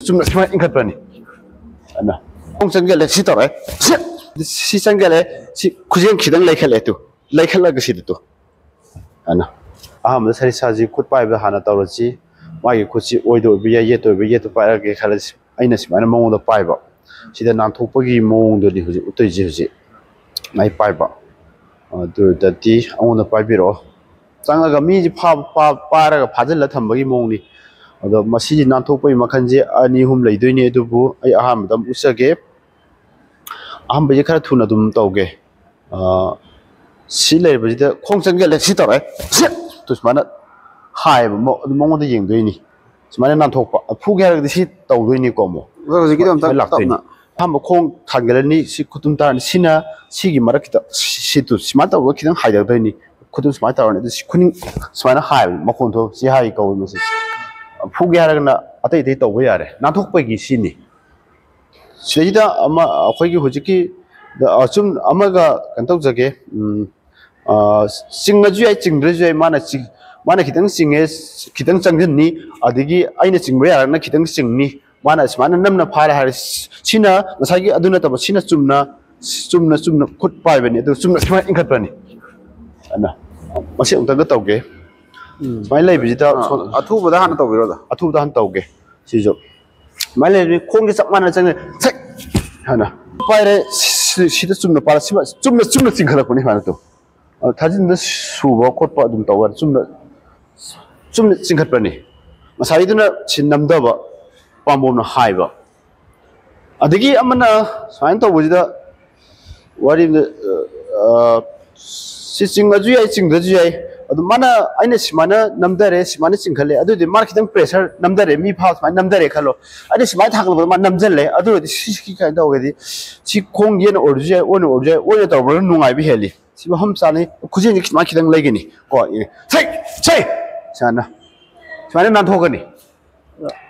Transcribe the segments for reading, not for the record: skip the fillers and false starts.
좀 스마일 인컷버니 아나 홍천결에 시더래 시장결에 구정 기당 레이칼레도 레이칼라가 시도 아나 아무도 사리사지 굿바이브 하나 떨어지 마이 굿지 오이도 비야 예도 비예도 빠르게 칼라지 아이나 시마나 몽도 빠이바 시대 난톡버기 몽도리 후지 우토이지 후지 마이 빠이바 어두다디 아무도 빠이비로 짱아가 미지 파라가 파질라 탐버기 몽니 अदो मसीजी नाथोपई मखनजे अनि हुम लैदोइने दुबु आई अहाम दम उसगे अहाम बजे खरा थुना दुम तौगे सी लेबजिदा खोंचंगे ले सी तरे तुसमाना हाय मोंगो दे येंगदोइनि सुमाना नाथोपा फुगे हरगदि सी तौदोइनि कोमो हजि किदम तक लाक्तोइनि हम खोंग थांगलनि सी कुतुम तारनि सिना सिगी मरकिता सी तु सिमा तौबो किदं हायदोइनि कुतुम सिमा तारनि सी खुनि सुमाना हाय मखोंथो सी हाय कौ मसे फुगे हरगना अतै तै तौबो यारे नाथोकपगी सिनि सिदा अमा अखोइगी हुजिकी अचुम अमगा कंतौ जगे सिंगजु याइ चिंद्रजु याइ माना खितंग सिंगे खितंग चंगजनि अदिगी आइना चिंबो यारना खितंग सिंगनि माना स्माना नमना फारे हार सिना नसागी अदुना तब सिना चुमना खुद पाइबनि अदु चुमना स्मा इंखतपनि अना मसे उंतग तौगे स्माइल लाइबिजिता अथुबदा हाना तौबिरोदा अथुबदा हान तौगे सिजो स्माइल लाइबि खोंगे चकमाना चंगे छक हाना पाइरे सिदा चुमना पारा सिमा चुमना चिंखलपनि हाना तो थाजिनदा सुबा खोटपा दुम तौवा चुमना चिंखतपनि मसाइदुना छिनमदबा पामबोमना हाइबा अदगी अमना साइन तौबजिदा वारि सि चिंगजु याइ चिंगजु याइ अदु माना आइने सिमाना नमदरे सिमाना चिंखले अदुदि मार खितंग प्रेशर नमदरे मी फास मा नमदरे खलो आइने सिमाय थागल मा नमजले अदुदि सिसकी काइ दौगदि सि खोंग येन ओरजुय ओन तौबर नुंगाइ बि हेलि सिबा हम साने खुजिनि मा खितंग लेगनि को छै साना सिमाना नाथोगनि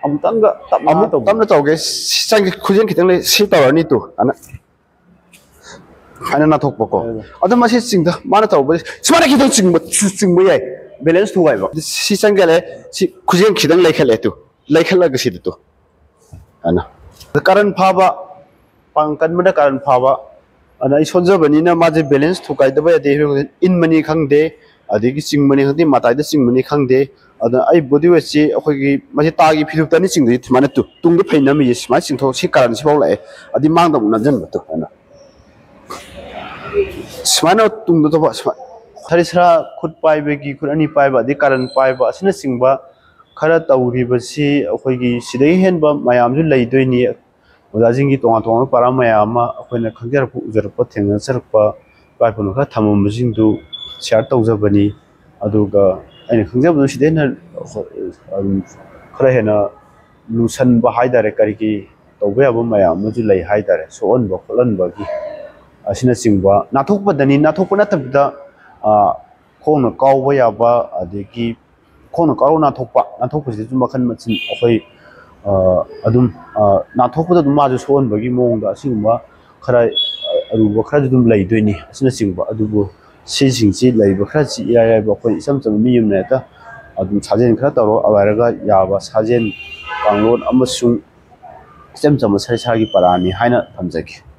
अमतंग तमना तौगे संग खुजिन खितंग ले सि तौरनि तु अना खाना ना थोक पको अदम मसे चिंग माना तौब सिमाना खितंग चिंग याइ बैलेंस थुगाइबो सि संगले सि खुजिन खितंग लेखले तु लेखलग सिद तु अना कारण फाबा पांकन मदा कारण फाबा अना इसोजबनिना माजे बैलेंस थुगाइदबा यादे in money खंगदे अदिगी Ching money खंगदे माताइदा Ching money खंगदे अदा आई बॉडी वेट सि अखोगी माजे तागी फिदुक्तनि चिंगदि माने तु तुंग फैनमी सिमा चिंथो सि कारण सिबाव लाए अदि मांगदम नजन बतु अना स्माना तुंग तो थरिसरा खुद पाइबगी खुद अनि पाइबा दि कारण पाइबा असना सिंगबा खरा तौरिबसि अखोइगी सिदै हेनबा मयामजु लैदोइनि ओजाजिंगी तोंगा पारा मयामा अखोइना खंजरपु उजरपा थेंना सरपा पाइपनो खरा थममजिंदु शेयर तौजबनि अदुगा आइना खंजबदु सिदैना खरा हेना लुसन बा हाइदारे करिगी तौबयाबो मयामजु लै हाइदारे सोअनबा खोलनबागी असिना सिंगबा नाथोकपदनि नाथोकपना तबदा खोंना कावबा याबा अदेगी खोंना कारो नाथोकपसि जुम मखन मचिन अखोइ अदुम नाथोकपदा दुम माजु सोनबगी मोंगदा असिगुमा खरा अरुबा खरा जुम लैदोइनि असिना सिंगबा अदुबो सिंगसि लैबा खरा सि यायबा अखोइ इसम सम मियुमनेता अदुम साजेन खरा तरो अवारगा याबा साजेन कांगलोन अमसुंग इसम सम सरिसागी परानि हाइना थमजगे।